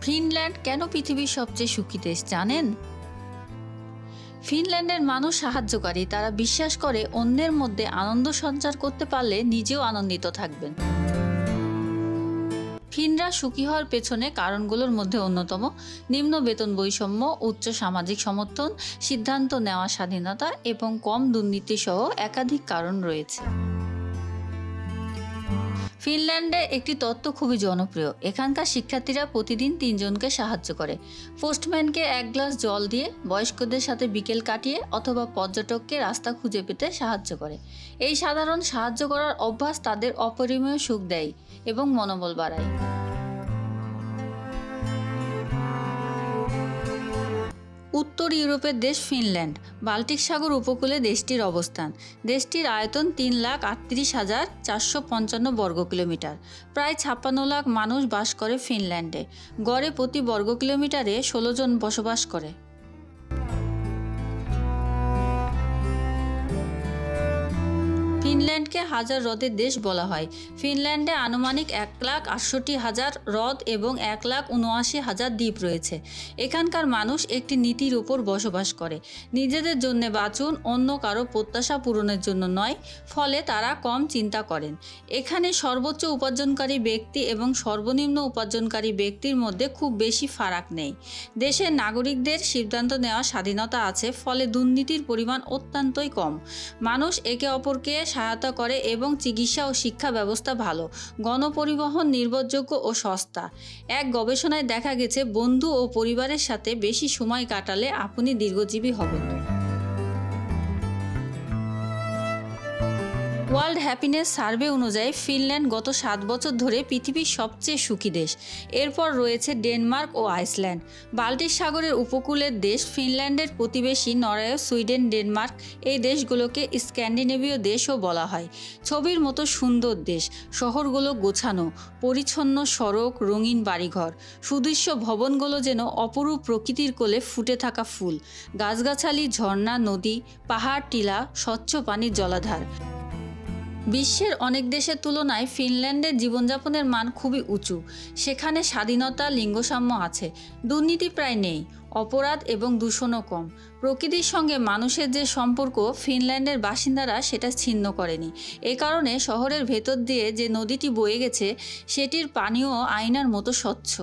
Finland কেন পৃথিবীর সবচেয়ে সুখী দেশ জানেন? ফিনল্যান্ডের মানুষ সাহায্যকারী। তারা বিশ্বাস করে অন্যের মধ্যে আনন্দ সঞ্চার করতে পারলে নিজেও আনন্দিত থাকবেন। ফিনরা সুখী হওয়ার পেছনে কারণগুলোর মধ্যে অন্যতম নিম্ন বেতন বৈষম্য, উচ্চ সামাজিক সমর্থন, সিদ্ধান্ত নেওয়ার স্বাধীনতা এবং কম দুর্নীতি সহ একাধিক কারণ রয়েছে। ফিনল্যান্ডে একটি তত্ত্ব খুবই জনপ্রিয়। এখানকার শিক্ষার্থীরা প্রতিদিন 3 জনকে সাহায্য করে। পোস্টম্যানকে 1 গ্লাস জল দিয়ে, বয়স্কদের সাথে বিকেল কাটিয়ে অথবা পর্যটককে রাস্তা খুঁজে পেতে সাহায্য করে। এই সাধারণ সাহায্য করার অভ্যাস তাদের অপরিমেয় সুখ দেয় এবং মনোবল বাড়ায়। উত্তর ইউরোপের দেশ ফিনল্যান্ড। বাল্টিক সাগর উপকূলে দেশটির অবস্থান। দেশটির আয়তন 3,38,455 বর্গ কিলোমিটার। প্রায় 56 লাখ মানুষ বাস করে ফিনল্যান্ডে। গড়ে প্রতি বর্গ কিলোমিটারে 16 জন বসবাস করে। ফিনল্যান্ডকে হাজার হ্রদের দেশ বলা হয়। ফিনল্যান্ডে আনুমানিক 1,68,000 হ্রদ এবং 1,79,000 দ্বীপ রয়েছে। এখানকার মানুষ একটি নীতির উপর বসবাস করে, নিজেদের জন্য বাঁচুন, অন্য কারো প্রত্যাশা পূরণের জন্য নয়। ফলে তারা কম চিন্তা করেন। এখানে সর্বোচ্চ উপার্জনকারী ব্যক্তি এবং সর্বনিম্ন উপার্জনকারী ব্যক্তির মধ্যে খুব বেশি ফারাক নেই। দেশের নাগরিকদের সিদ্ধান্ত নেওয়ার স্বাধীনতা আছে, ফলে দুর্নীতির পরিমাণ অত্যন্তই কম। মানুষ একে অপরকে সহায়তা করে এবং চিকিৎসা ও শিক্ষা ব্যবস্থা ভালো। গণপরিবহন নির্ভরযোগ্য ও সস্তা। এক গবেষণায় দেখা গেছে, বন্ধু ও পরিবারের সাথে বেশি সময় কাটালে আপনি দীর্ঘজীবী হবেন। ওয়ার্ল্ড হ্যাপিনেস সার্ভে অনুযায়ী ফিনল্যান্ড গত 7 বছর ধরে পৃথিবীর সবচেয়ে সুখী দেশ। এরপর রয়েছে ডেনমার্ক ও আইসল্যান্ড। বাল্টিক সাগরের উপকূলের দেশ ফিনল্যান্ডের প্রতিবেশী নরওয়ে, সুইডেন, ডেনমার্ক এই দেশগুলোকে স্ক্যান্ডিনেভীয় দেশও বলা হয়। ছবির মতো সুন্দর দেশ। শহরগুলো গোছানো, পরিচ্ছন্ন সড়ক, রঙিন বাড়িঘর। সুদৃশ্য ভবনগুলো যেন অপরূপ প্রকৃতির কোলে ফুটে থাকা ফুল। গাছগাছালি, ঝর্ণা, নদী, পাহাড়, টিলা, স্বচ্ছ পানির জলাধার। বিশ্বের অনেক দেশের তুলনায় ফিনল্যান্ডের জীবনযাপনের মান খুবই উঁচু। সেখানে স্বাধীনতা, লিঙ্গসাম্য আছে। দুর্নীতি প্রায় নেই। অপরাধ এবং দূষণও কম। প্রকৃতির সঙ্গে মানুষের যে সম্পর্ক, ফিনল্যান্ডের বাসিন্দারা সেটা ছিন্ন করেনি। এ কারণে শহরের ভেতর দিয়ে যে নদীটি বয়ে গেছে সেটির পানিও আয়নার মতো স্বচ্ছ।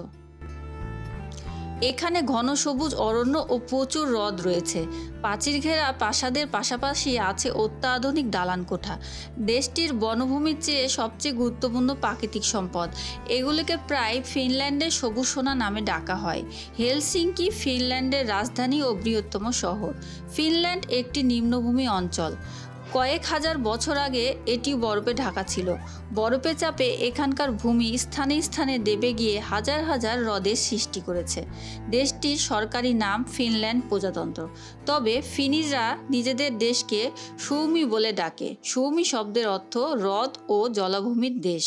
এখানে ঘন সবুজ অরণ্য ও প্রচুর হ্রদ রয়েছে। প্রাচীর ঘেরা প্রাসাদের পাশাপাশি আছে অত্যাধুনিক দালান কোঠা। দেশটির বনভূমির চেয়ে সবচেয়ে গুরুত্বপূর্ণ প্রাকৃতিক সম্পদ। এগুলিকে প্রায় ফিনল্যান্ডের সবুজ সোনা নামে ডাকা হয়। হেলসিঙ্কি ফিনল্যান্ডের রাজধানী ও বৃহত্তম শহর। ফিনল্যান্ড একটি নিম্নভূমি অঞ্চল। কয়েক হাজার বছর আগে এটি বরফে ঢাকা ছিল। বরফে চাপে এখানকার ভূমি স্থানে স্থানে দেবে গিয়ে হাজার হাজার হ্রদের সৃষ্টি করেছে। দেশটির সরকারি নাম ফিনল্যান্ড প্রজাতন্ত্র। তবে ফিনিশরা নিজেদের দেশকে সুউমি বলে ডাকে। সুউমি শব্দের অর্থ হ্রদ ও জলাভূমির দেশ।